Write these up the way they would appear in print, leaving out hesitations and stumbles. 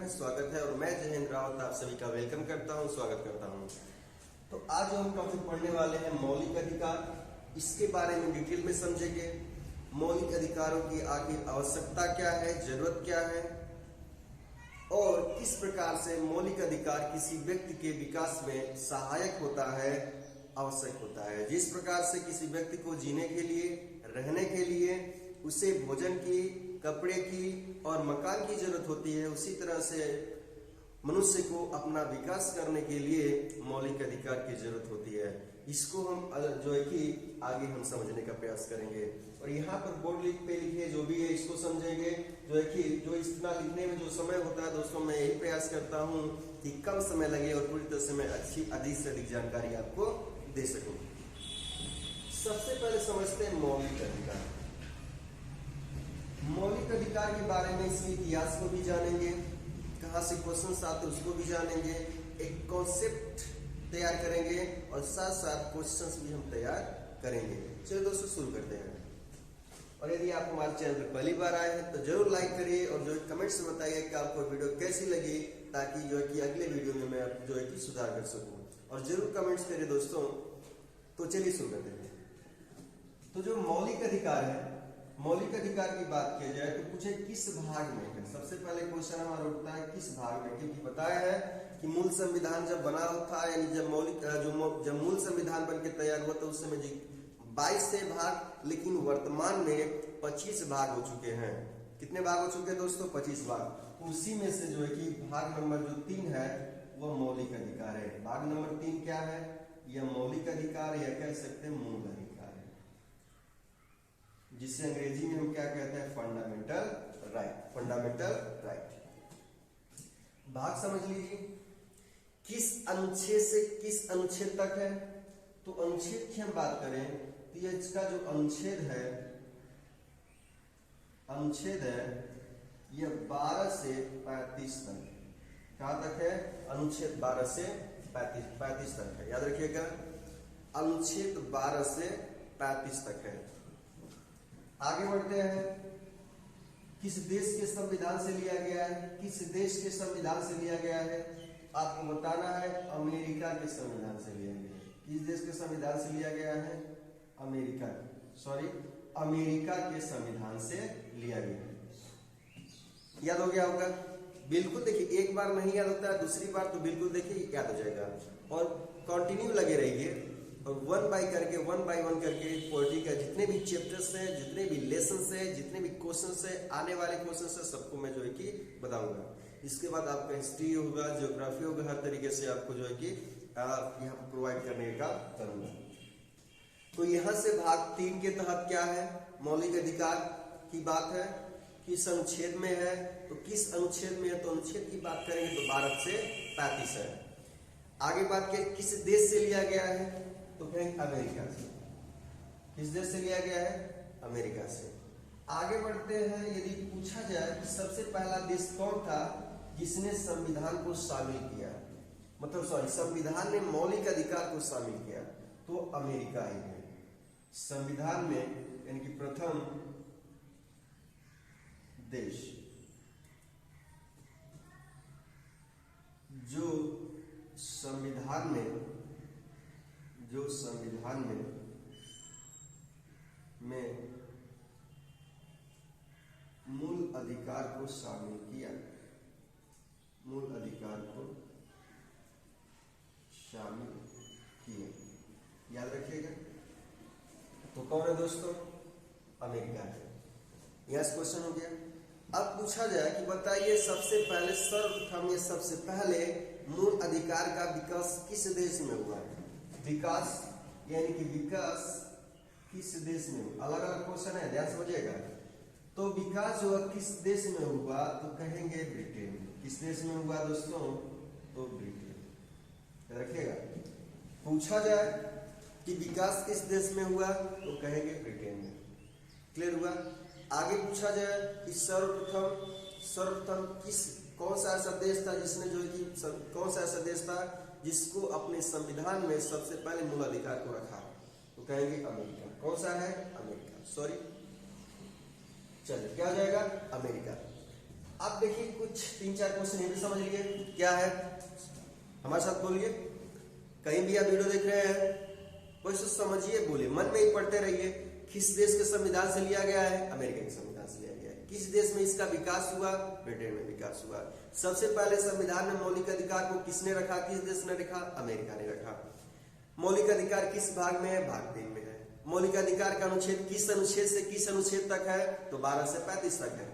स्वागत है और मैं जयेंद्र रावत आप सभी का वेलकम करता हूं, स्वागत करता हूं। तो आज हम टॉपिक पढ़ने वाले हैं मौलिक अधिकार। इसके बारे में डिटेल में समझेंगे। मौलिक अधिकारों की आखिर आवश्यकता क्या है, जरूरत क्या है और किस प्रकार से मौलिक अधिकार किसी व्यक्ति के विकास में सहायक होता है, आवश्यक होता है। जिस प्रकार से किसी व्यक्ति को जीने के लिए, रहने के लिए उसे भोजन की, कपड़े की और मकान की जरूरत होती है, उसी तरह से मनुष्य को अपना विकास करने के लिए मौलिक अधिकार की जरूरत होती है। इसको हम जो है कि आगे हम समझने का प्रयास करेंगे। और यहाँ पर बोर्ड पे लिखे जो भी है इसको समझेंगे। जो है कि जो इतना लिखने में जो समय होता है दोस्तों, मैं यही प्रयास करता हूँ कि कम समय लगे और पूरी तरह से मैं अधिक से अधिक जानकारी आपको दे सकूँ। सबसे पहले समझते हैं मौलिक अधिकार। मौलिक अधिकार के बारे में इसके इतिहास को भी जानेंगे, कहाँ से क्वेश्चन आते उसको भी जानेंगे, एक कॉन्सेप्ट तैयार करेंगे और साथ साथ क्वेश्चंस भी हम तैयार करेंगे। चलिए दोस्तों शुरू करते हैं। और यदि आप हमारे चैनल पर पहली बार आए हैं तो जरूर लाइक करिए और जो कमेंट्स में बताइए कि आपको वीडियो कैसी लगी, ताकि जो है कि अगले वीडियो में मैं जो है कि सुधार कर सकूं। और जरूर कमेंट्स करिए दोस्तों। तो चलिए शुरू करते हैं। तो जो मौलिक अधिकार है, मौलिक अधिकार की बात की जाए तो पूछे किस भाग में है। सबसे पहले क्वेश्चन हमारा उठता है किस भाग में, क्योंकि बताया है कि मूल संविधान जब बना था, यानी जब मूल संविधान बनकर तैयार हुआ तो उस समय 22 से भाग, लेकिन वर्तमान में 25 भाग हो चुके हैं। कितने भाग हो चुके हैं दोस्तों? 25 भाग। उसी में से जो है कि भाग नंबर जो 3 है वह मौलिक अधिकार है। भाग नंबर 3 क्या है? यह मौलिक अधिकार या कह सकते हैं मूल अधिकार है, जिसे अंग्रेजी में हम क्या कहते हैं? Fundamental right. Fundamental right. भाग समझ लीजिए किस अनुच्छेद से किस अनुच्छेद तक है। तो अनुच्छेद की हम बात करें तो ये इसका जो अनुच्छेद है यह 12 से 35 तक। कहां तक है? अनुच्छेद 12 से 35 तक है। याद रखिएगा, अनुच्छेद 12 से 35 तक है। आगे बढ़ते हैं। किस देश के संविधान से लिया गया है? किस देश के संविधान से लिया गया है? आपको बताना है अमेरिका के संविधान से लिया गया है। किस देश के संविधान से लिया गया है? अमेरिका के संविधान से लिया गया है। याद हो गया होगा? बिल्कुल देखिए, एक बार नहीं याद होता है, दूसरी बार तो बिल्कुल देखिए याद हो जाएगा। और कंटिन्यू लगे रहिए और वन बाय वन करके पॉलिटी का जितने भी चैप्टर्स हैं, जितने भी लेसन है, जितने भी क्वेश्चन है, आने वाले क्वेश्चन है, सबको मैं जो है कि बताऊंगा। इसके बाद आपका हिस्ट्री होगा, ज्योग्राफी होगा, हर तरीके से आपको जो है कि यहाँ प्रोवाइड करने का करूंगा। तो यहाँ से भाग 3 के तहत क्या है? मौलिक अधिकार की बात है। किस अनुच्छेद में है? तो किस अनुच्छेद में है? तो अनुच्छेद की बात करेंगे तो 12 से 35 है। आगे बात करें किस देश से लिया गया है? तो कहेंगे अमेरिका से। किस देश से लिया गया है? अमेरिका से। आगे बढ़ते हैं। यदि पूछा जाए कि सबसे पहला देश कौन था जिसने संविधान को शामिल किया, मतलब संविधान में मौलिक अधिकार को शामिल किया, तो अमेरिका ही है। संविधान में यानी कि प्रथम देश जो संविधान में मूल अधिकार को शामिल किया, याद रखिएगा। तो कौन है दोस्तों? अमेरिका है। यह क्वेश्चन हो गया। अब पूछा जाए कि बताइए सबसे पहले सर्वप्रथम या सबसे पहले मूल अधिकार का विकास किस देश में हुआ है? विकास यानी कि विकास किस देश में हुआ? अलग अलग क्वेश्चन है, ध्यान समझिएगा। तो विकास जो किस देश में हुआ? तो कहेंगे ब्रिटेन। किस देश में हुआ दोस्तों? तो ब्रिटेन। रखिएगा। पूछा जाए कि विकास किस देश में हुआ? तो कहेंगे ब्रिटेन में। क्लियर हुआ? आगे पूछा जाए कि सर्वप्रथम कौन सा ऐसा देश था जिसने जो है कि कौन सा ऐसा देश था जिसको अपने संविधान में सबसे पहले मूल अधिकार को रखा? तो कहेंगे अमेरिका। कौन सा है? अमेरिका। चलिए क्या हो जाएगा? अमेरिका। अब देखिए कुछ 3-4 क्वेश्चन ये भी समझ लीजिए क्या है, हमारे साथ बोलिए। कहीं भी आप वीडियो देख रहे हैं क्वेश्चन समझिए, बोलिए, मन में ही पढ़ते रहिए। किस देश के संविधान से लिया गया है? अमेरिका के संविधान से लिया गया है। किस देश में इसका विकास हुआ? ब्रिटेन में विकास हुआ। सबसे पहले संविधान में मौलिक अधिकार को किसने रखा? किस देश ने रखा? अमेरिका ने रखा। मौलिक अधिकार किस भाग में है? भाग 3 में है। मौलिक अधिकार का अनुच्छेद किस अनुच्छेद से किस अनुच्छेद तक है? तो 12 से 35 तक है।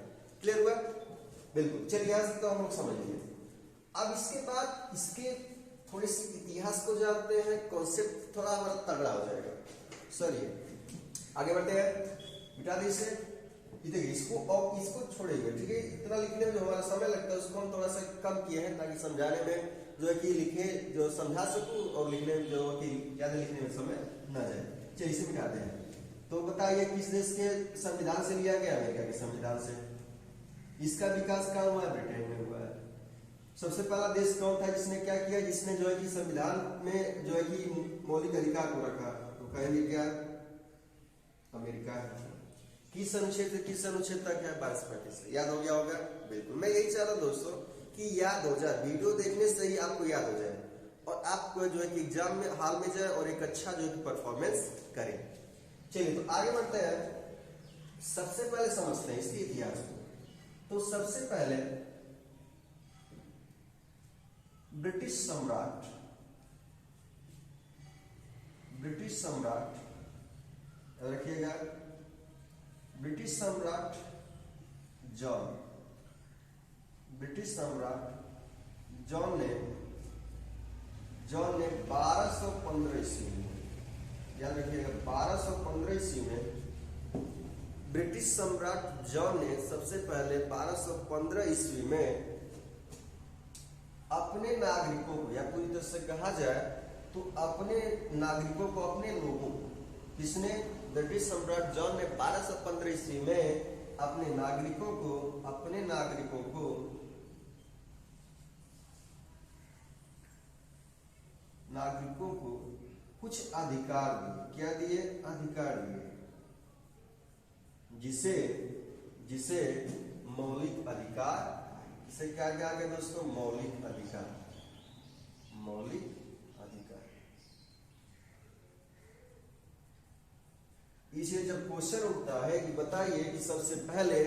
क्लियर हुआ? बिल्कुल। चलिए यहां से तो हम लोग समझ लिए। अब इसके बाद इसके थोड़ी सी इतिहास को जानते हैं, कॉन्सेप्ट थोड़ा हमारा तगड़ा हो जाएगा। चलिए आगे बढ़ते हैं। मिटा दी इसे, देखिए इसको और इसको छोड़ेंगे, ठीक है। इतना लिखने में जो हमारा समय लगता है उसको हम थोड़ा सा कम किए हैं ताकि समझाने में जो है कि लिखे जो समझा सकूं और लिखने में जो कि ज्यादा लिखने में समय न जाए। चलिए इसे मिटाते हैं। तो बताइए किस देश के संविधान से लिया गया? अमेरिका के संविधान से। इसका विकास कहाँ हुआ है? ब्रिटेन में हुआ है। सबसे पहला देश कौन था जिसने क्या किया? जिसने जो है कि संविधान में जो है कि मौलिक अधिकार को रखा? तो कहेंगे क्या? अमेरिका। किस अनुच्छेद से किस अनुच्छेद तक है? 12 से। याद हो गया होगा? बिल्कुल। मैं यही चाह रहा हूं दोस्तों कि याद हो जाए, वीडियो देखने से ही आपको याद हो जाए और आप जो है कि एग्जाम में हाल में जाए और एक अच्छा जो है परफॉर्मेंस करें। चलिए तो आगे बढ़ते हैं। सबसे पहले समझते हैं इसके इतिहास को। तो सबसे पहले ब्रिटिश सम्राट रखिएगा, ब्रिटिश सम्राट जॉन ने 1215 ईस्वी में, याद रखिएगा 1215 ईस्वी में ब्रिटिश सम्राट जॉन ने सबसे पहले 1215 ईस्वी में अपने नागरिकों को, या पूरी तरह से कहा जाए तो अपने नागरिकों को, अपने लोगों को, किसने? ब्रिटिश सम्राट जॉन ने 1215 ईस्वी में अपने नागरिकों को कुछ अधिकार दिए। क्या दिए? अधिकार दिए, जिसे मौलिक अधिकार, इसे क्या कहा गया दोस्तों? मौलिक अधिकार। इसलिए जब क्वेश्चन उठता है कि बताइए कि सबसे पहले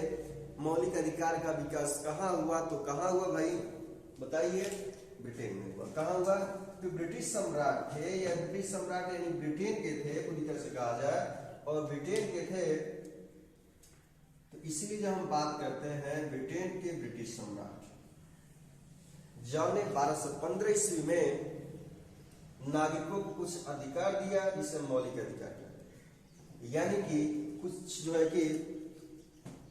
मौलिक अधिकार का विकास कहाँ हुआ, तो कहाँ हुआ भाई? बताइए। ब्रिटेन में हुआ। कहाँ हुआ? तो ब्रिटिश सम्राट थे, या ब्रिटिश सम्राट यानी ब्रिटेन के थे पूरी तरह से कहा जाए, और ब्रिटेन के थे, तो इसीलिए जब हम बात करते हैं ब्रिटेन के ब्रिटिश सम्राट जॉन ने 1215 ईस्वी में नागरिकों को कुछ अधिकार दिया, जिसे मौलिक अधिकार कहते हैं। यानी कि कुछ जो है कि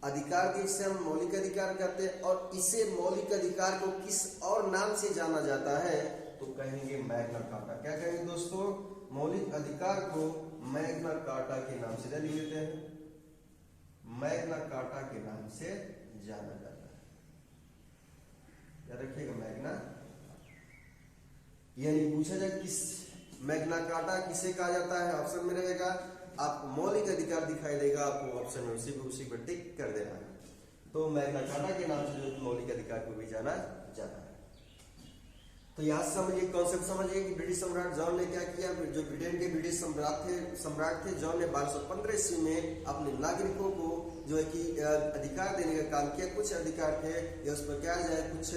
अधिकार के, इसे हम मौलिक अधिकार कहते हैं। और इसे मौलिक अधिकार को किस और नाम से जाना जाता है? तो कहेंगे मैग्ना कार्टा। क्या कहेंगे दोस्तों? मौलिक अधिकार को मैग्ना कार्टा के नाम से जान लेते हैं। मैग्ना कार्टा के नाम से जाना जाता है, याद रखिएगा। मैग्ना, यानी पूछा जाए किस मैग्ना कार्टा किसे कहा जाता है? ऑप्शन में रहेगा, आपको मौलिक अधिकार दिखाई देगा, आपको ऑप्शन में उसी पर टिक कर देना है। तो मैग्ना कार्टा के नाम से जो मौलिक अधिकार को भी जाना जाता है। तो यहाँ समझिए, कॉन्सेप्ट समझिए कि ब्रिटिश सम्राट जॉन ने क्या किया। जो ब्रिटेन के ब्रिटिश सम्राट थे जॉन ने 1215 ईस्वी में अपने नागरिकों को जो है कि अधिकार देने का काम किया। कुछ अधिकार थे, या उस पर क्या जाए, कुछ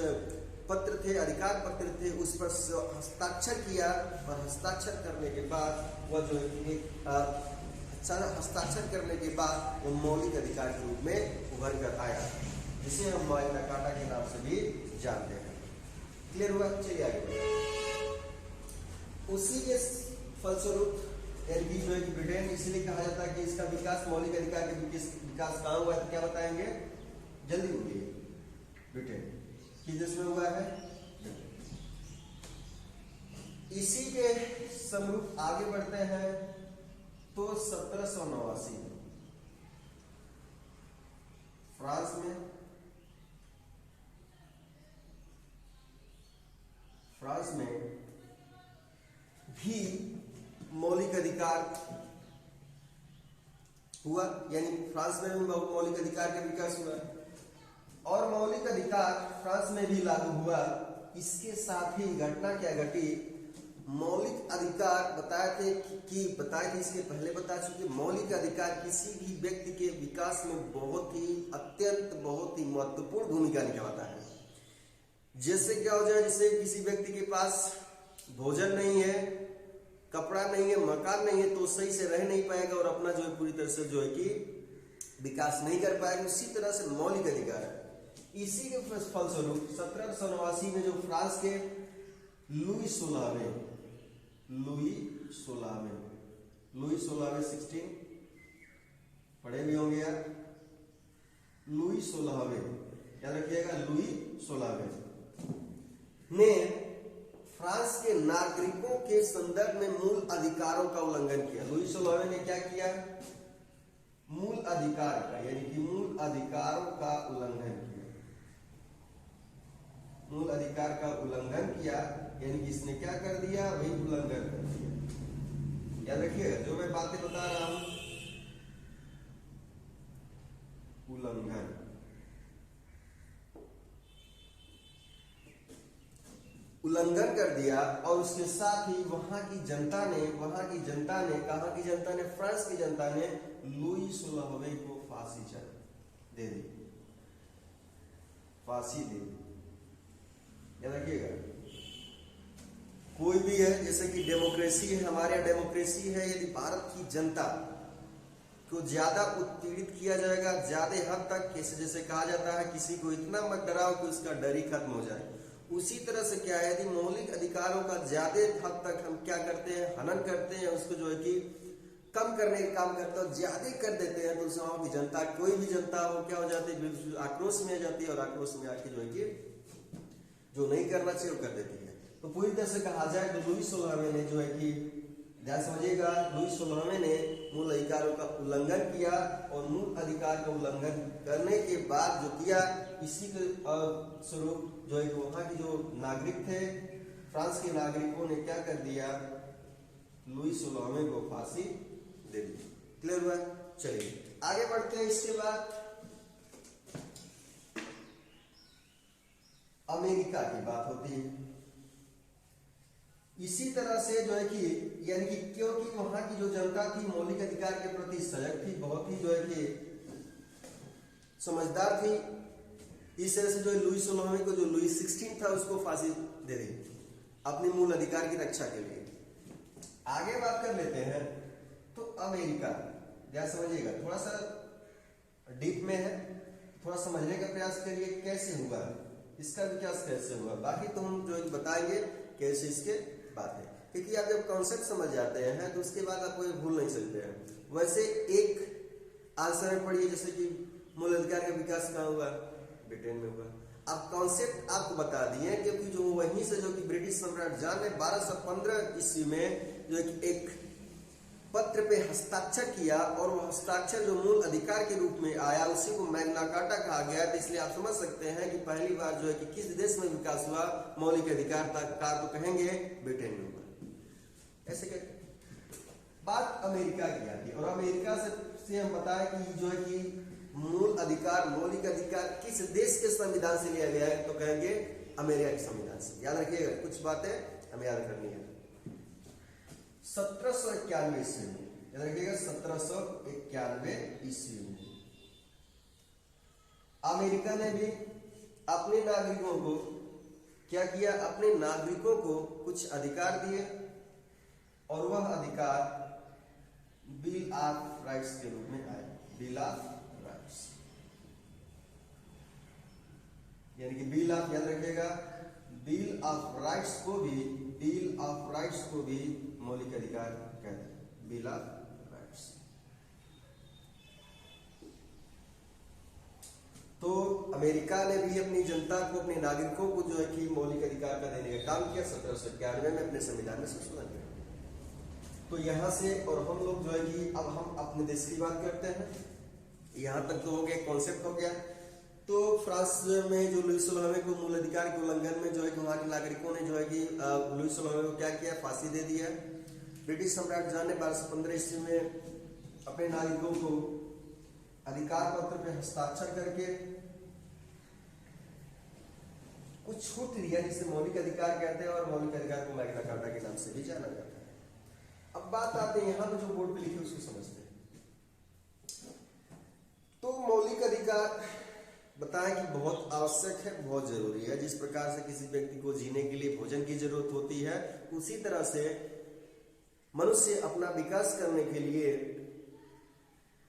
पत्र थे, अधिकार पत्र थे, उस पर हस्ताक्षर किया, और हस्ताक्षर करने के बाद वह जो है हस्ताक्षर करने के बाद वो मौलिक अधिकार के रूप में उभर कर आया, जिसे हम मैग्ना कार्टा के नाम से भी जानते हैं। क्लियर हुआ? चलिए आगे बढ़ते। उसी के फलस्वरूप एलबी जो है कि ब्रिटेन, इसलिए कहा जाता है कि इसका विकास, मौलिक अधिकार के विकास कहाँ हुआ है? तो क्या बताएंगे? जल्दी बोलिए। ब्रिटेन किस देश में हुआ है? इसी के समरूप आगे बढ़ते हैं। तो 1789 में फ्रांस में भी मौलिक अधिकार हुआ, यानी फ्रांस में भी मौलिक अधिकार का विकास हुआ। और मौलिक अधिकार फ्रांस में भी लागू हुआ। इसके साथ ही घटना क्या घटी, मौलिक अधिकार बताए थे इसके पहले बता चुके, मौलिक अधिकार किसी भी व्यक्ति के विकास में बहुत ही महत्वपूर्ण भूमिका निभाता है। जैसे क्या हो जाए, जैसे किसी व्यक्ति के पास भोजन नहीं है, कपड़ा नहीं है, मकान नहीं है, तो सही से रह नहीं पाएगा और अपना जो है पूरी तरह से जो है कि विकास नहीं कर पाएगा। उसी तरह से मौलिक अधिकार है। इसी के फलस्वरूप 1789 में जो फ्रांस के लुई 16 पढ़े भी होंगे यार, लुई 16 याद रखिएगा, लुई 16 ने फ्रांस के नागरिकों के संदर्भ में मूल अधिकारों का उल्लंघन किया। लुई 16 ने क्या किया, मूल अधिकार का यानी कि मूल अधिकारों का उल्लंघन किया। मूल अधिकार का उल्लंघन किया यानी कि इसने क्या कर दिया, वही उल्लंघन कर दिया। याद रखिएगा जो मैं बातें बता रहा हूं, उल्लंघन कर दिया। और उसके साथ ही वहां की जनता ने कहां की जनता ने, फ्रांस की जनता ने लुई 16 को फांसी दे दी। याद रखिएगा, कोई भी है, जैसे कि डेमोक्रेसी है, हमारे यहाँ डेमोक्रेसी है, यदि भारत की जनता को ज्यादा उत्पीड़ित किया जाएगा, ज्यादा हद तक, जैसे कहा जाता है किसी को इतना मत डराओ कि उसका डर ही खत्म हो जाए, उसी तरह से क्या है, यदि मौलिक अधिकारों का ज्यादा हद तक हम क्या करते हैं, हनन करते हैं, उसको जो है कि कम करने का काम करते हैं, ज्यादा कर देते हैं, तो उस गाँव की जनता, कोई भी जनता हो, क्या हो जाती है, आक्रोश में आ जाती है, और आक्रोश में आके जो है कि जो नहीं करना चाहिए वो कर देती है। तो पूरी तरह से कहा जाए तो लुई 16 ने जो है कि, ध्यान समझिएगा, लुई 16 ने मूल अधिकारों का उल्लंघन किया, और मूल अधिकार का उल्लंघन करने के बाद जो किया, इसी के स्वरूप जो है वहां के जो नागरिक थे, फ्रांस के नागरिकों ने क्या कर दिया, लुई 16 को फांसी दे दी। क्लियर हुआ? चलिए आगे बढ़ते हैं। इसके बाद अमेरिका की बात होती है। इसी तरह से जो है कि, यानी कि क्योंकि वहां की जो जनता थी मौलिक अधिकार के प्रति सजग थी, बहुत ही जो है कि समझदार थी, इस तरह से जो है लुई 16 को, जो लुई 16 था, उसको फांसी दे दी अपने मूल अधिकार की रक्षा के लिए। आगे बात कर लेते हैं। तो अमेरिका, ध्यान समझिएगा, थोड़ा सा डीप में है, थोड़ा समझने का प्रयास करिए कैसे हुआ, इसका विकास कैसे हुआ। बाकी तो हम जो बताएंगे कैसे इसके बात है, क्योंकि आप जब कॉन्सेप्ट समझ जाते हैं तो उसके बाद आप कोई भूल नहीं सकते हैं। वैसे एक आंसर में पढ़िए, जैसे कि मूल अधिकार का विकास कहाँ हुआ, ब्रिटेन में हुआ। अब कॉन्सेप्ट आपको बता दिए, क्योंकि जो वहीं से जो कि ब्रिटिश सम्राट जॉन ने 1215 ईस्वी में जो एक पत्र पे हस्ताक्षर किया, और वो हस्ताक्षर जो मूल अधिकार के रूप में आया, उसी को मैग्ना कार्टा कहा गया। तो इसलिए आप समझ सकते हैं कि पहली बार जो है कि किस देश में विकास हुआ मौलिक अधिकार का, तो कहेंगे ब्रिटेन में हुआ। ऐसे क्या बात अमेरिका की आती है, और अमेरिका से हम बताएं कि जो है कि मूल अधिकार, मौलिक अधिकार किस देश के संविधान से लिया गया है, तो कहेंगे अमेरिका के संविधान से। याद रखिएगा, कुछ बातें हमें याद करनी है। 1791 ईस्वी में, याद रखिएगा 1791 ईस्वी में अमेरिका ने भी अपने नागरिकों को क्या किया, अपने नागरिकों को कुछ अधिकार दिए, और वह अधिकार बिल ऑफ राइट्स के रूप में आए। बिल ऑफ राइट्स यानी कि बिल ऑफ, याद रखिएगा, बिल ऑफ राइट्स को भी मौलिक अधिकार कहते हैं, बिल ऑफ राइट्स। तो अमेरिका ने भी अपनी जनता को, अपने नागरिकों को जो है कि मौलिक अधिकार का देने का काम किया 1791 में अपने संविधान में संशोधन किया। तो यहां से, और हम लोग जो है कि अब हम अपने देश की बात करते हैं। यहां तक तो हो गया, कॉन्सेप्ट हो गया। तो फ्रांस में जो लुई 16 को मूल अधिकार के उल्लंघन में जो है कि वहां के नागरिकों ने जो है कि लुई 16 को क्या किया, फांसी दे दिया। ब्रिटिश सम्राट जॉन ने 1215 ईस्वी में अपने नागरिकों को अधिकार पत्र पे हस्ताक्षर करके कुछ छूट दिया जिसे मौलिक अधिकार कहते हैं, और मौलिक अधिकार को मैग्ना कार्टा के नाम से भी जाना जाता है। अब बात आते हैं यहाँ पे जो बोर्ड पे लिखे उसको समझते हैं। तो मौलिक अधिकार बताएं कि बहुत आवश्यक है, बहुत जरूरी है। जिस प्रकार से किसी व्यक्ति को जीने के लिए भोजन की जरूरत होती है, उसी तरह से मनुष्य अपना विकास करने के लिए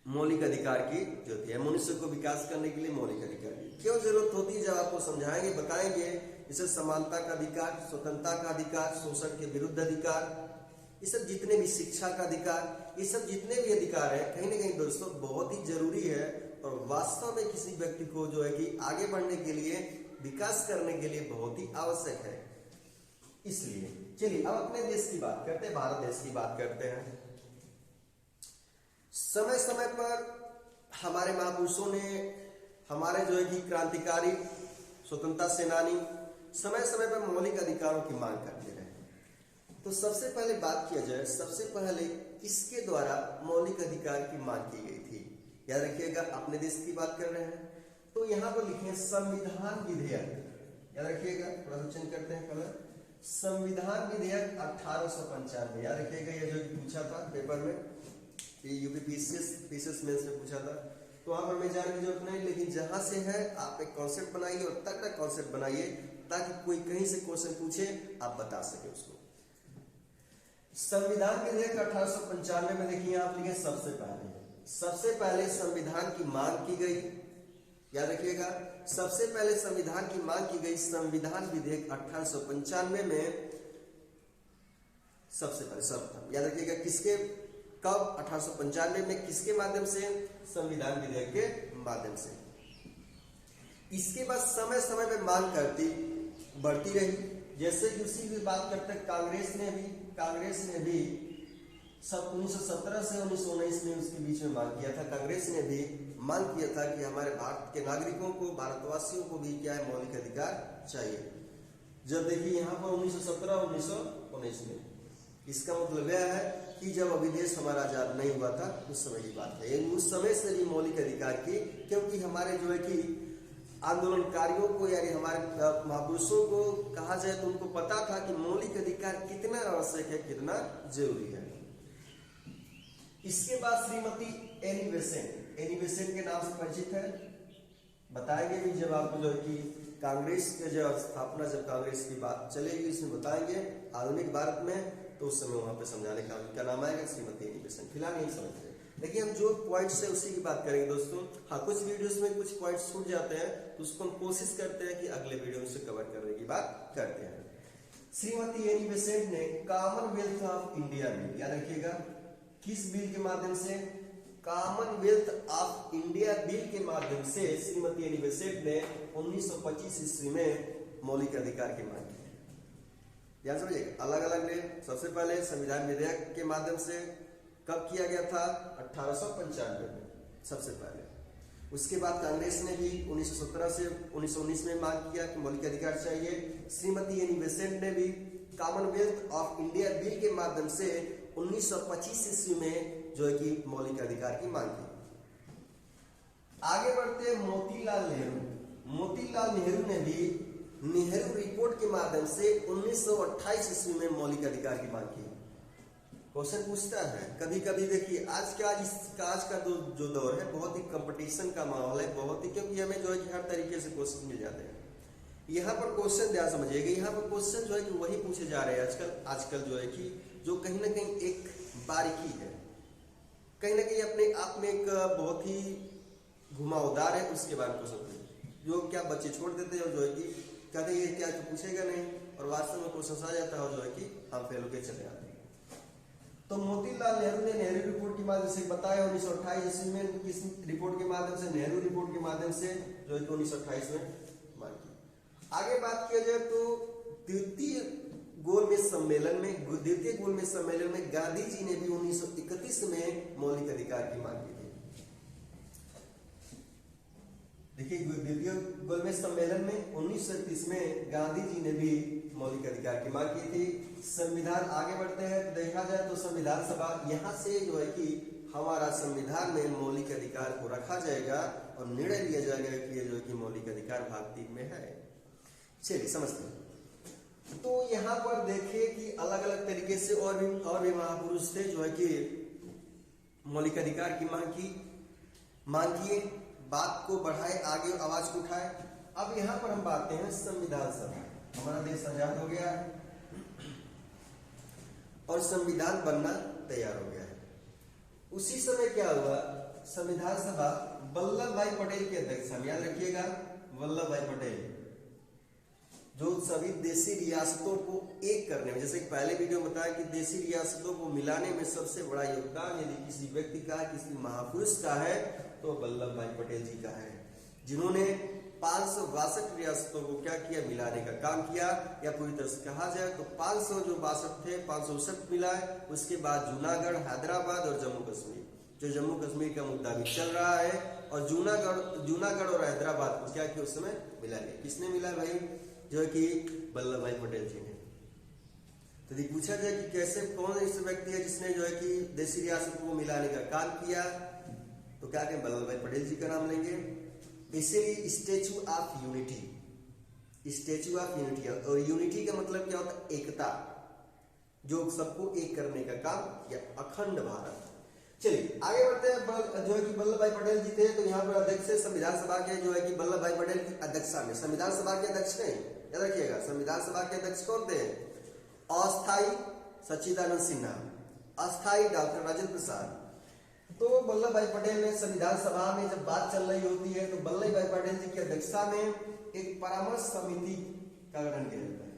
मौलिक अधिकार की जरूरत है। मनुष्य को विकास करने के लिए मौलिक अधिकार की क्यों जरूरत होती है, जब आपको समझाएंगे बताएंगे। जैसे समानता का अधिकार, स्वतंत्रता का अधिकार, शोषण के विरुद्ध अधिकार, ये सब जितने भी, शिक्षा का अधिकार, ये सब जितने भी अधिकार है कहीं ना कहीं दोस्तों बहुत ही जरूरी है, और वास्तव में किसी व्यक्ति को जो है कि आगे बढ़ने के लिए, विकास करने के लिए बहुत ही आवश्यक है। इसलिए चलिए अब अपने देश की बात करते हैं, भारत देश की बात करते हैं। समय समय पर हमारे महापुरुषों ने, हमारे जो है कि क्रांतिकारी, स्वतंत्रता सेनानी समय समय पर मौलिक अधिकारों की मांग करते रहे। तो सबसे पहले बात किया जाए, सबसे पहले किसके द्वारा मौलिक अधिकार की मांग की गई थी? याद रखिएगा, अपने देश की बात कर रहे हैं। तो यहाँ पर लिखे संविधान विधेयक, याद रखिएगा, थोड़ा सा चेंज करते हैं कलर। संविधान विधेयक 1895, याद रखिएगा, ये जो पूछा था पेपर में, ये यूपी पीसीएस मेंस में पूछा था। तो वहां पर मैं जाने की जरूरत नहीं, लेकिन जहां से है आप एक कॉन्सेप्ट बनाइए और तगड़ा कॉन्सेप्ट बनाइए, ताकि कोई कहीं से क्वेश्चन पूछे आप बता सके उसको। संविधान विधेयक 1895 में देखिए आप लिखे सबसे पहले संविधान की मांग की गई। याद रखिएगा, सबसे पहले संविधान की मांग की गई संविधान विधेयक 1895 में। सबसे पहले सब याद रखिएगा, किसके, कब? 1895 में। किसके माध्यम से? संविधान विधेयक के माध्यम से। इसके बाद समय समय में मांग बढ़ती रही। जैसे कि उसी की बात करते हैं, कांग्रेस ने भी सब 1917 से 1919 में उसके बीच में मांग किया था। कांग्रेस ने भी मांग किया था कि हमारे भारत के नागरिकों को, भारतवासियों को भी क्या है, मौलिक अधिकार चाहिए। जब देखिए यहाँ पर 1917 1919 में, इसका मतलब यह है कि जब अभी देश हमारा आजाद नहीं हुआ था उस समय की बात है। उस समय से भी मौलिक अधिकार की, क्योंकि हमारे जो है कि आंदोलनकारियों को, यानी हमारे महापुरुषों को कहा जाए तो उनको पता था कि मौलिक अधिकार कितना आवश्यक है, कितना जरूरी है। इसके बाद श्रीमती एनी बेसेंट के नाम से परिचित है, बताएंगे भी जब आपको जो है कि कांग्रेस के जब स्थापना, जब कांग्रेस की बात चलेगी इसमें बताएंगे आधुनिक भारत में, तो उस समय वहां पे समझाने का उनका नाम आएगा श्रीमती एनी बेसेंट। फिलहाल नहीं समझते, लेकिन हम जो पॉइंट्स है उसी की बात करेंगे दोस्तों। हाँ, कुछ वीडियोस में कुछ पॉइंट्स छूट जाते हैं, तो उसको हम कोशिश करते हैं कि अगले वीडियो से कवर करने की बात करते हैं। श्रीमती एनी बेसेंट ने कॉमनवेल्थ ऑफ इंडिया बिल, याद रखिएगा, किस बिल के माध्यम से? कॉमनवेल्थ ऑफ इंडिया बिल के माध्यम से श्रीमती एनी बेसेंट ने 1925 ईस्वी में मौलिक अधिकार की मांग की। याद समझिएगा, अलग अलग ने। सबसे पहले संविधान विधेयक के माध्यम से कब किया गया था? 1895 में सबसे पहले। उसके बाद कांग्रेस ने भी 1917 से 1919 में मांग किया कि मौलिक अधिकार चाहिए। श्रीमती एनी बेसेंट ने भी कॉमनवेल्थ ऑफ इंडिया बिल के माध्यम से 1925 ईस्वी में जो है कि मौलिक अधिकार की मांग की। आगे बढ़ते मोतीलाल नेहरू ने भी नेहरू रिपोर्ट के माध्यम से 1928 ईस्वी में मौलिक अधिकार की मांग की। क्वेश्चन पूछता है कभी कभी, देखिए आज का जो दौर है बहुत ही कंपटीशन का माहौल है, बहुत ही, क्योंकि हमें जो है कि हर तरीके से क्वेश्चन मिल जाते हैं। यहाँ पर क्वेश्चन ध्यान समझिएगा, यहाँ पर क्वेश्चन जो है कि वही पूछे जा रहे हैं आजकल जो है कि जो कहीं ना कहीं एक बारीकी है, कहीं ना कहीं अपने आप में एक बहुत ही घुमावदार है, उसके बारे में क्वेश्चन जो क्या बच्चे छोड़ देते हैं और जो है कि कहते हैं क्या तो पूछेगा नहीं, और वास्तव में क्वेश्चन आ जाता है और जो है कि हम फेल होकर चले जाते हैं। तो मोतीलाल नेहरू ने नेहरू रिपोर्ट के माध्यम से बताया 1928 ईस्वी में, किस रिपोर्ट के माध्यम से? नेहरू रिपोर्ट के माध्यम से जो है 1928 में मांग की। आगे बात किया जाए तो द्वितीय गोलमेज सम्मेलन में गांधी जी ने भी 1931 में मौलिक अधिकार की मांग की थी। देखिए, द्वितीय गोलमेज सम्मेलन में 1931 में गांधी जी ने भी मौलिक अधिकार की मांग की थी। संविधान, आगे बढ़ते हैं तो देखा जाए तो संविधान सभा, यहाँ से जो है कि हमारा संविधान में मौलिक अधिकार को रखा जाएगा और निर्णय लिया जाएगा कि ये जो है कि मौलिक अधिकार भारत में है। चलिए समझते हैं। तो यहाँ पर देखिए कि अलग अलग तरीके से और भी महापुरुष थे जो है कि मौलिक अधिकार की मांग किए, बात को बढ़ाए, आगे आवाज को उठाए। अब यहाँ पर हम बात हैं संविधान सभा। हमारा देश आजाद हो गया और संविधान बनना तैयार हो गया है। उसी समय क्या हुआ, संविधान सभा वल्लभ भाई पटेल की अध्यक्षता में, याद रखिएगा वल्लभ भाई पटेल, जो सभी देशी रियासतों को एक करने में, जैसे पहले वीडियो में बताया कि देशी रियासतों को मिलाने में सबसे बड़ा योगदान यदि किसी व्यक्ति का, किसी महापुरुष का है तो वल्लभ भाई पटेल जी का है, जिन्होंने 562 रियासतों को क्या किया, मिलाने का काम किया। या पूरी तरह से कहा जाए तो 500 जो 62 थे 559 मिलाए। उसके बाद जूनागढ़, हैदराबाद और जम्मू कश्मीर, जो जम्मू कश्मीर का मुद्दा भी चल रहा है, और जूनागढ़ और हैदराबाद को क्या किया उस समय मिला लिया। किसने मिला भाई, जो है कि वल्लभ भाई पटेल जी ने। तो यदि पूछा जाए कि कैसे, कौन ऐसे व्यक्ति है जिसने जो है कि देशी रियासतों को मिलाने का काम किया, तो क्या कहें, वल्लभ भाई पटेल जी का नाम लेंगे। इसीलिए statue of unity, statue of unity, और यूनिटी का मतलब क्या होता है, एकता, जो सबको एक करने का काम किया, अखंड भारत। चलिए आगे बढ़ते हैं। जो है कि वल्लभ भाई पटेल जी थे, तो यहाँ पर अध्यक्ष है संविधान सभा के, जो है कि वल्लभ भाई पटेल की अध्यक्षता में। संविधान सभा के अध्यक्ष नहीं, याद रखिएगा, संविधान सभा के अध्यक्ष कौन थे, अस्थाई सच्चिदानंद सिन्हा, अस्थाई डॉक्टर राजेंद्र प्रसाद। तो वल्लभ भाई पटेल ने संविधान सभा में जब बात चल रही होती है, तो वल्लभ भाई पटेल जी की अध्यक्षता में एक परामर्श समिति का गठन किया जाता है।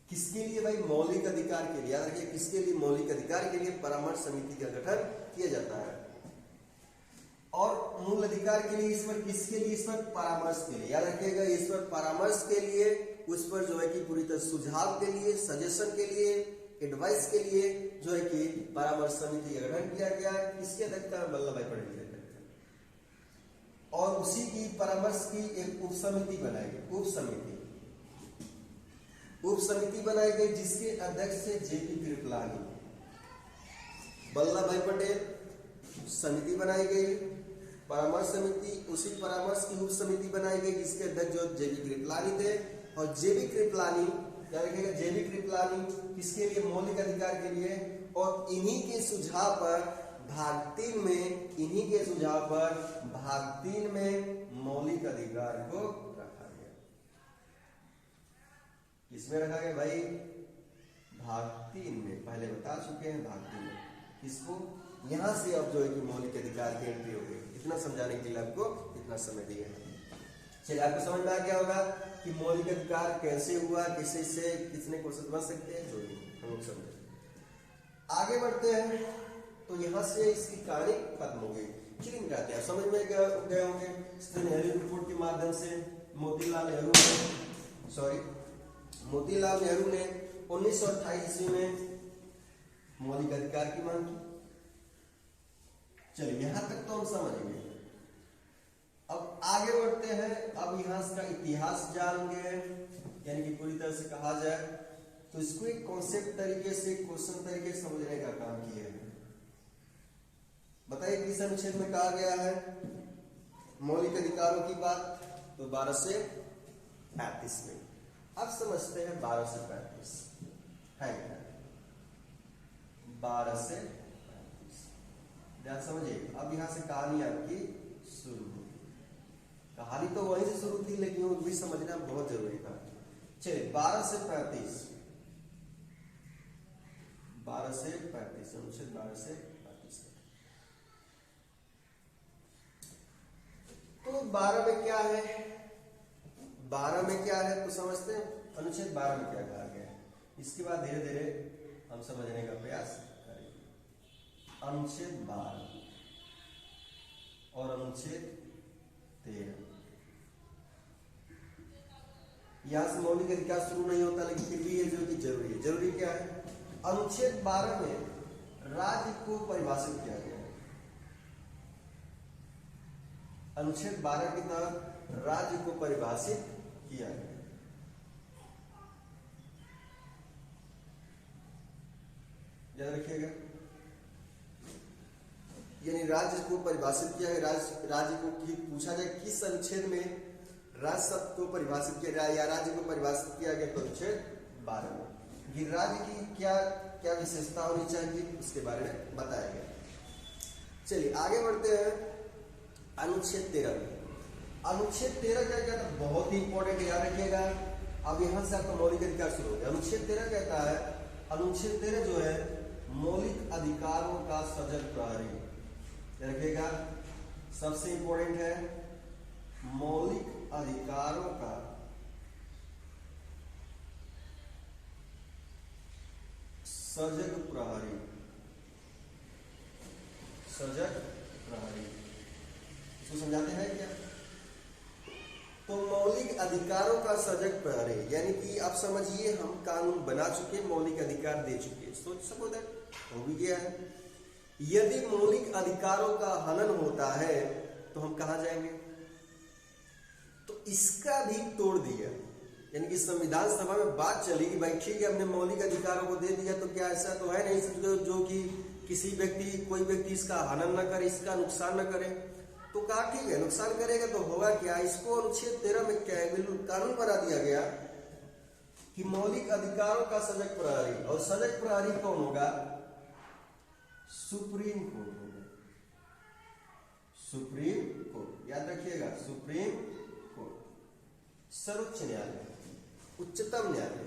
किसके लिए भाई, मौलिक अधिकार के लिए, याद रखिए किसके लिए, मौलिक अधिकार के लिए परामर्श समिति का गठन किया जाता है। और मूल अधिकार के लिए ईश्वर, किसके लिए, ईश्वर परामर्श के लिए, याद रखिएगा ईश्वर परामर्श के लिए, उस पर जो है कि पूरी तरह सुझाव के लिए, सजेशन के लिए, एडवाइस के लिए जो है कि परामर्श समिति का गठन किया गया। किसके अध्यक्षता में, वल्लभ भाई पटेल की अध्यक्षता। और उसी की परामर्श की एक उप समिति बनाई गई, उप समिति बनाई गई, जिसके अध्यक्ष थे जेपी कृपलानी। वल्लभ भाई पटेल, समिति बनाई गई परामर्श समिति, उसी परामर्श की उप समिति बनाई गई, जिसके अध्यक्ष जो जेबी कृपलानी थे। और जेबी कृपलानी, क्या रखिएगा, जेबी कृपलानी किसके लिए, मौलिक अधिकार के लिए। और इन्हीं के सुझाव पर भाग 3 में मौलिक अधिकार को रखा गया। किसमें रखा गया भाई, भाग 3 में, पहले बता चुके हैं भाग 3 में। किसको, यहां से अब जो है कि मौलिक अधिकार की एंट्री हो गई। इतना समझाने के लिए आपको इतना समय दिया है। चलिए आपको समझ में आ गया होगा कि मौलिक अधिकार कैसे हुआ, किससे से कितने क्वेश्चन बन सकते हैं, जो हम लोग समझे। आगे बढ़ते हैं, तो यहाँ से इसकी कहानी खत्म हो गई। चलिए मिटाते हैं, समझ में गए होंगे। नेहरू रिपोर्ट के माध्यम से मोतीलाल नेहरू ने 1928 ईस्वी में मौलिक अधिकार की मांग की। चलिए यहां तक तो हम समझ गए। अब आगे बढ़ते हैं, अब यहाँ का इतिहास जानेंगे, यानी कि पूरी तरह से कहा जाए तो इसको एक कॉन्सेप्ट तरीके से, क्वेश्चन तरीके से समझने का काम किया है। बताइए किस अनुच्छेद में कहा गया है मौलिक अधिकारों की बात, तो 12 से 35 में। अब समझते हैं 12 से 35 है क्या, 12 से 35 ध्यान समझिए। अब यहां से कहानी आपकी शुरू हुई। कहानी तो वहीं से शुरू थी, लेकिन वो भी समझना बहुत जरूरी था। चलिए 12 से 35, 12 से 35 अनुच्छेद 12 से 35। तो 12 में क्या है, 12 में क्या है तो समझते हैं अनुच्छेद 12 में क्या कहा गया है। इसके बाद धीरे धीरे हम समझने का प्रयास करेंगे। अनुच्छेद 12 और अनुच्छेद 13, यहां से मौलिक अधिकार शुरू नहीं होता, लेकिन फिर भी ये जो कि जरूरी है। जरूरी क्या है, अनुच्छेद 12 में राज्य को परिभाषित किया गया है। अनुच्छेद 12 के तहत राज्य को परिभाषित किया गया, याद रखिएगा। यानी राज्य को परिभाषित किया है। राज्य को पूछा जाए किस अनुच्छेद में राज्य शब्द को परिभाषित किया या राज्य को परिभाषित किया गया अनुच्छेद 12 में कि राज्य की क्या क्या विशेषता होनी चाहिए उसके बारे में बताया गया। चलिए आगे बढ़ते हैं अनुच्छेद 13 में। अनुच्छेद 13 क्या कहता है, बहुत ही इंपॉर्टेंट, याद रखिएगा। अब यहां से आपका मौलिक अधिकार शुरू हो गया। अनुच्छेद 13 कहता है, अनुच्छेद 13 जो है मौलिक अधिकारों का सजग प्रहरी, रखिएगा सबसे इंपॉर्टेंट है मौलिक अधिकारों का सजग प्रहरी। सजग प्रहरी इसको समझाते हैं क्या? तो मौलिक अधिकारों का सजग प्रहरी यानी कि आप समझिए हम कानून बना चुके, मौलिक अधिकार दे चुके, सोच सको हो भी गया है। यदि मौलिक अधिकारों का हनन होता है तो हम कहां जाएंगे? तो इसका भी तोड़ दिया, यानी कि संविधान सभा में बात चली कि भाई ठीक है हमने मौलिक अधिकारों को दे दिया, तो क्या ऐसा तो है नहीं जो कि किसी व्यक्ति कोई व्यक्ति इसका हनन न करे, इसका नुकसान न करे। तो कहा ठीक है नुकसान करेगा तो होगा क्या, इसको अनुच्छेद 13 में क्या है बिल्कुल कानून बना दिया गया कि मौलिक अधिकारों का सजग प्रहरी, और सजग प्रहरी कौन होगा? सुप्रीम कोर्ट होगा। सुप्रीम कोर्ट याद रखिएगा, सुप्रीम कोर्ट, सर्वोच्च न्यायालय, उच्चतम न्यायालय।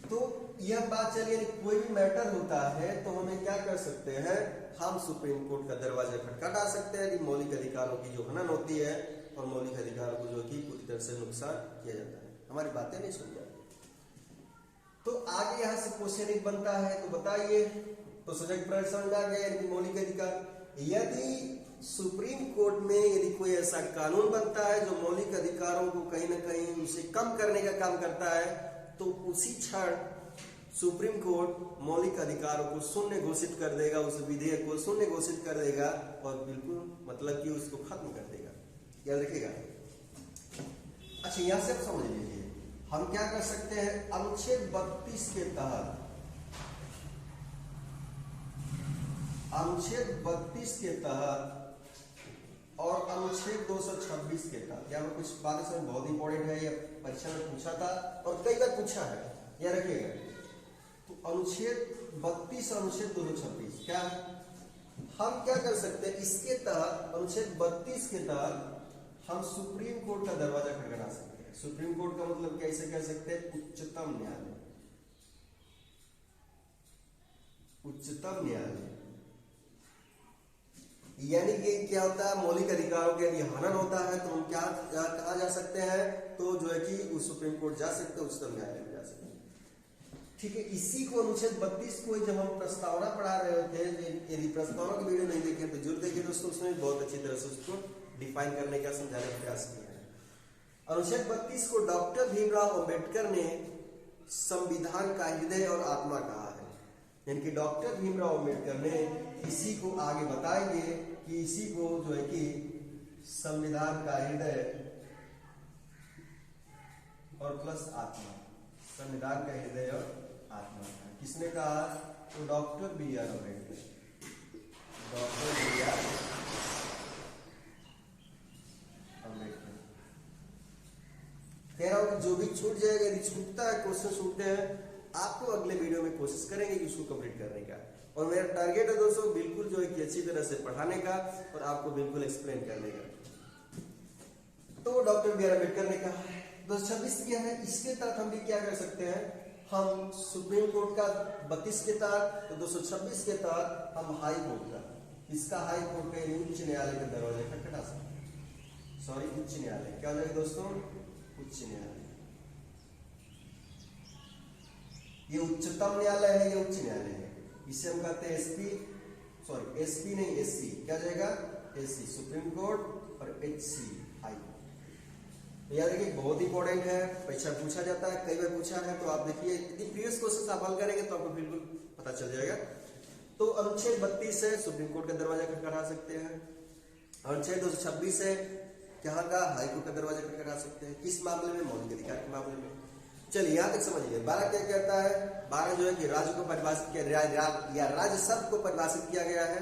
तो यह बात चलिए कोई भी मैटर होता है तो हमें क्या कर सकते हैं, हम सुप्रीम कोर्ट का दरवाजा खटखटा सकते हैं कि मौलिक अधिकारों की जो हनन होती है और मौलिक अधिकारों को जो कि पूरी तरह से नुकसान किया जाता है, हमारी बातें नहीं सुन जाती। तो आगे यहां से क्वेश्चन एक बनता है, तो बताइए, तो सजग प्रहरी समझ आ गया यानी मौलिक अधिकार। यदि सुप्रीम कोर्ट में यदि कोई ऐसा कानून बनता है जो मौलिक अधिकारों को कहीं ना कहीं उसे कम करने का काम करता है, तो उसी क्षण सुप्रीम कोर्ट मौलिक अधिकारों को शून्य घोषित कर देगा, उस विधेयक को शून्य घोषित कर देगा और बिल्कुल मतलब कि उसको खत्म कर देगा। याद रखिएगा। अच्छा यहां से आप समझ लीजिए हम क्या कर सकते हैं, अनुच्छेद 32 के तहत, अनुच्छेद 32 के तहत और अनुच्छेद 226 के तहत, यहाँ पर कुछ बातें समझ बहुत इंपॉर्टेंट है, ये परीक्षा में पूछा था और कई बार पूछा है, याद रखिएगा। तो अनुच्छेद 32 और अनुच्छेद 226 क्या है, हम क्या कर सकते हैं, इसके तहत अनुच्छेद 32 के तहत हम सुप्रीम कोर्ट का दरवाजा खटखटा सकते हैं। सुप्रीम कोर्ट का मतलब कैसे कह सकते हैं, उच्चतम न्यायालय, उच्चतम न्यायालय। यानी कि क्या होता है, मौलिक अधिकारों के यदि हनन होता है तो हम क्या कहा जा सकते हैं, तो जो है कि उस सुप्रीम कोर्ट जा सकते हैं, उच्चतम न्यायालय में जा सकते हैं। ठीक है, इसी को अनुच्छेद 32 को जब हम प्रस्तावना पढ़ा रहे थे, यदि प्रस्तावना की वीडियो नहीं देखे तो जरूर देखिए दोस्तों, उसमें बहुत अच्छी तरह से उसको डिफाइन करने का समझाने का प्रयास किया है। अनुच्छेद 32 को डॉक्टर भीमराव अंबेडकर ने संविधान का हृदय और आत्मा कहा है, यानी कि डॉक्टर भीमराव अंबेडकर ने इसी को आगे बताएंगे कि इसी को जो है कि संविधान का हृदय और प्लस आत्मा, संविधान का हृदय और आत्मा किसने कहा, तो doctor B R Ambedkar, doctor B R Ambedkar. कह रहा हूं कि जो भी छूट जाएगा, यदि छूटता है, क्वेश्चन छूटते हैं, आपको अगले वीडियो में कोशिश करेंगे कि उसको कंप्लीट करने का। और मेरा टारगेट है दोस्तों बिल्कुल जो है कि अच्छी तरह से पढ़ाने का और आपको बिल्कुल एक्सप्लेन करने का। तो डॉक्टर बी आर अम्बेडकर ने कहा 226 किया है, इसके तहत हम भी क्या कर सकते हैं, हम सुप्रीम कोर्ट का 32 के तहत, तो 226 के तहत हम हाई कोर्ट का, इसका हाई कोर्ट का उच्च न्यायालय का दरवाजा खटखटा सकते हैं। सॉरी उच्च न्यायालय क्या हो जाएगा दोस्तों, उच्च न्यायालय। ये उच्चतम न्यायालय है, ये उच्च न्यायालय है, इसे हम कहते हैं एसपी, सॉरी एसपी नहीं एससी, क्या जाएगा एससी, सुप्रीम कोर्ट, और एचसी हाई कोर्ट। याद रखिए बहुत इंपॉर्टेंट है, परीक्षा पूछा जाता है, कई बार पूछा है, तो आप देखिए यदि प्रीवियस क्वेश्चन आप हल करेंगे तो आपको बिल्कुल पता चल जाएगा। तो अनुच्छेद 32 है, सुप्रीम कोर्ट का दरवाजा खटखटा सकते हैं। अनुच्छेद 226 है, यहाँ का हाई कोर्ट का दरवाजा खटखटा सकते हैं, किस मामले में, मौलिक अधिकार के मामले में। चलिए यहाँ तक समझिए। 12 क्या कहता है, 12 जो है कि राज्य को परिभाषित किया, या राज्य शब्द को परिभाषित किया गया है।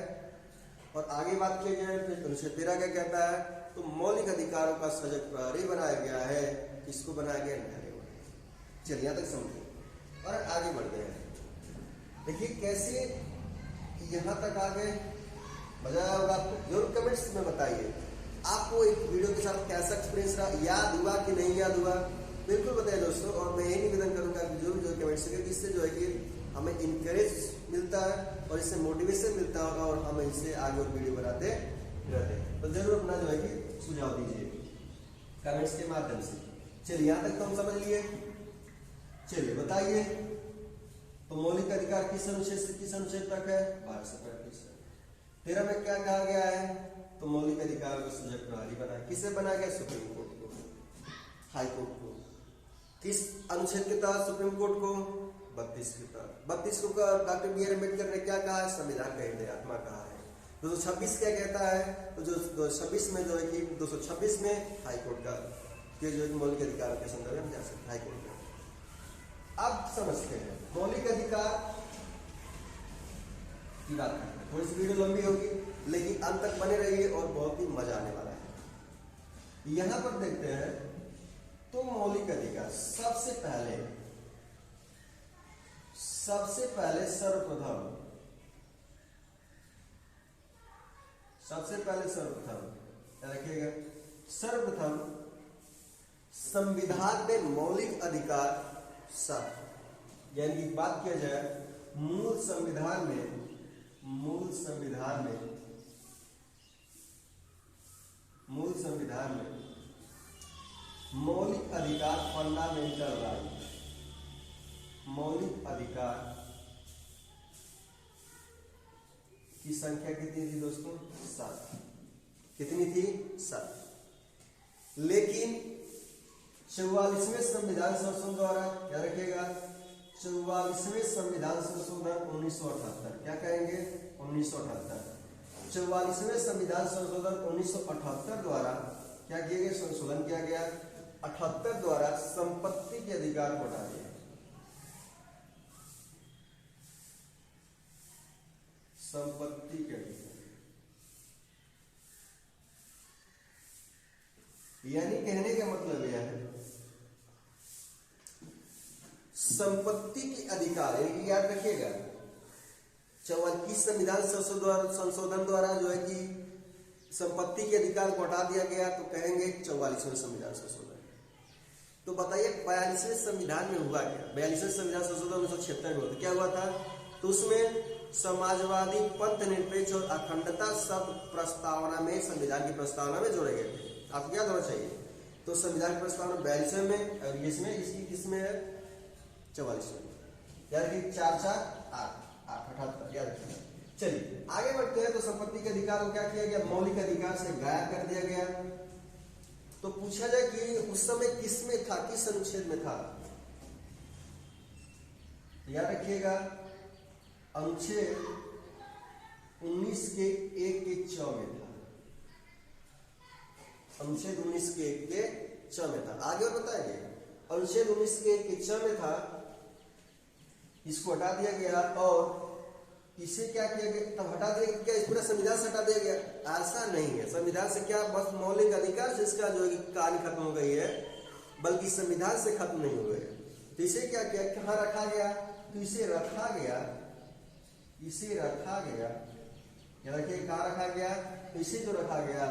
और आगे बात किया जाए तो अनुच्छेद 13 क्या कहता है, तो मौलिक अधिकारों का सजग प्रहरी बनाया गया है। किसको बनाया गया? न्यायालय बनाया गया। चलिए यहाँ तक समझिए और आगे बढ़ते हैं। देखिए कैसे यहाँ तक आ गए, मजा आया होगा आपको। जरूर कमेंट्स में बताइए आपको एक वीडियो के साथ कैसा एक्सपीरियंस रहा, याद हुआ कि नहीं याद हुआ, बिल्कुल बताइए दोस्तों। और मैं यही निवेदन करूंगा कि जो कमेंट्स करेंगे, इससे जो है कि हमें इंकरेज मिलता है और इससे मोटिवेशन मिलता होगा और हम इससे आगे और वीडियो बनाते रहते हैं। तो जरूर अपना जो है कि सुझाव दीजिए कमेंट्स के माध्यम से। चलिए यहाँ तक तो हम समझ लिए। चलिए बताइए, तो मौलिक अधिकार किस अनुच्छेद से किस अनुच्छेद तक है? 12 से 35। 13 में क्या कहा गया है? तो मौलिक अधिकार को सजग प्रहरी बना। किसे बनाया गया? सुप्रीम कोर्ट को, हाई कोर्ट को। किस अनुच्छेद के तहत सुप्रीम कोर्ट को? 32 के तहत। 32 को डॉक्टर बी आर अम्बेडकर ने क्या कहा है? संविधान का हृदय आत्मा कहा है। 226 क्या कहता है? तो जो 226 में जो है कि 226 में हाई कोर्ट का जो है मौलिक अधिकार के संदर्भ में जा सकते हाई कोर्ट में। अब समझते हैं मौलिक अधिकार की बात करते हैं। थोड़ी सी वीडियो लंबी होगी लेकिन अंत तक बने रहिए और बहुत ही मजा आने वाला है। यहां पर देखते हैं तो मौलिक अधिकार सबसे पहले सर्वप्रथम क्या रखिएगा? सर्वप्रथम संविधान में मौलिक अधिकार सब, यानी कि बात किया जाए मूल संविधान में मौलिक अधिकार फंडामेंटल राइट, मौलिक अधिकार की संख्या कितनी थी दोस्तों? 7। कितनी थी? 7। लेकिन 44वें संविधान संशोधन द्वारा क्या रखिएगा? 44वें संविधान संशोधन 1978, क्या कहेंगे? 1978। 44वें संविधान संशोधन 1978 द्वारा क्या किया गया? संशोधन किया गया। 78 द्वारा संपत्ति के अधिकार को हटा दिया। संपत्ति के अधिकार, यानी कहने का मतलब यह है संपत्ति के अधिकार, याद रखिएगा 44 संविधान संशोधन द्वारा जो है कि संपत्ति के अधिकार को हटा दिया गया, तो कहेंगे 44वें संविधान संशोधन। तो बताइए 42वें संविधान में हुआ क्या? 42वें संविधान संशोधन 1976 में हुआ, तो क्या हुआ था? तो उसमें समाजवादी, पंथ निरपेक्ष और अखंडता शब्द प्रस्तावना में, संविधान की प्रस्तावना में जोड़े गए थे। आपको याद होना चाहिए। तो संविधान की प्रस्तावना 42वें में और इसमें इसकी किसमें है? 44वें, यानी कि 4 4 8 78, याद रखिए। चलिए आगे बढ़ते हैं। तो संपत्ति के अधिकार को क्या किया गया? मौलिक अधिकार से गायब कर दिया गया। तो पूछा जाए कि उस समय किस में था, किस अनुच्छेद में था? याद रखिएगा अनुच्छेद 19 के 1 के 6 में था। अनुच्छेद 19 के 1 के 6 में था। आगे और बताएंगे। अनुच्छेद 19 के 1 के 6 में था, इसको हटा दिया गया और इसे क्या किया गया? तब हटा दिया क्या? इस पूरा संविधान से हटा दिया गया? ऐसा नहीं है। संविधान से क्या बस मौलिक अधिकार से इसका जो है कहानी खत्म हो गई है, बल्कि संविधान से खत्म नहीं हुए। तो इसे क्या किया? कहाँ रखा गया? तो इसे रखा गया या रखिए कहाँ रखा गया? तो इसे जो रखा गया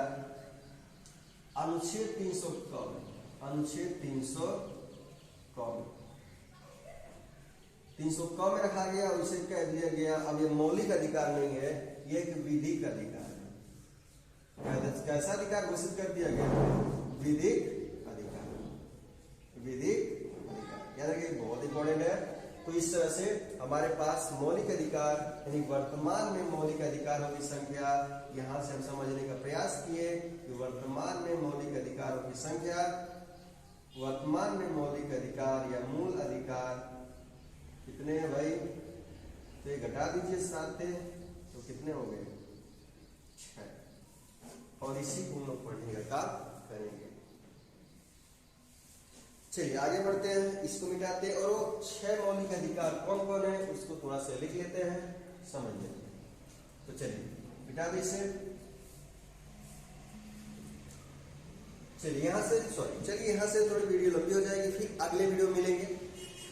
अनुच्छेद 300 अनुच्छेद 300 में रखा गया और इसे कह दिया गया अब ये मौलिक अधिकार नहीं है, ये एक विधिक अधिकार है। कैसा अधिकार घोषित कर दिया गया? विधिक अधिकार। याद रखिए बहुत इंपॉर्टेंट है। तो इस तरह से हमारे पास मौलिक अधिकार यानी वर्तमान में मौलिक अधिकारों की संख्या, यहां से हम समझने का प्रयास किए कि वर्तमान में मौलिक अधिकारों की संख्या, वर्तमान में मौलिक अधिकार या मूल अधिकार कितने हैं भाई? तो ये घटा दीजिए 7 थे तो कितने हो गए? 6। और इसी को हम लोग पढ़ने का काम करेंगे। चलिए आगे बढ़ते हैं, इसको मिटाते हैं और वो 6 मौलिक अधिकार कौन कौन है उसको थोड़ा सा लिख लेते हैं, समझ लेते हैं। तो चलिए मिटा दे इसे। चलिए यहाँ से थोड़ी वीडियो लंबी हो जाएगी, फिर अगले वीडियो मिलेंगे,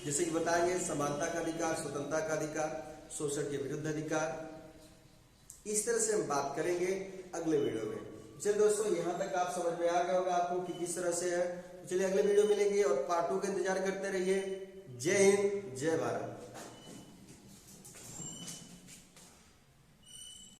जैसे कि बताएंगे समानता का अधिकार, स्वतंत्रता का अधिकार, शोषण के विरुद्ध अधिकार। इस तरह से हम बात करेंगे अगले वीडियो में। चलिए दोस्तों, यहाँ तक आप समझ में आ गया होगा आपको कि किस तरह से है। चलिए अगले वीडियो मिलेंगे और पार्ट 2 का इंतजार करते रहिए। जय हिंद, जय भारत।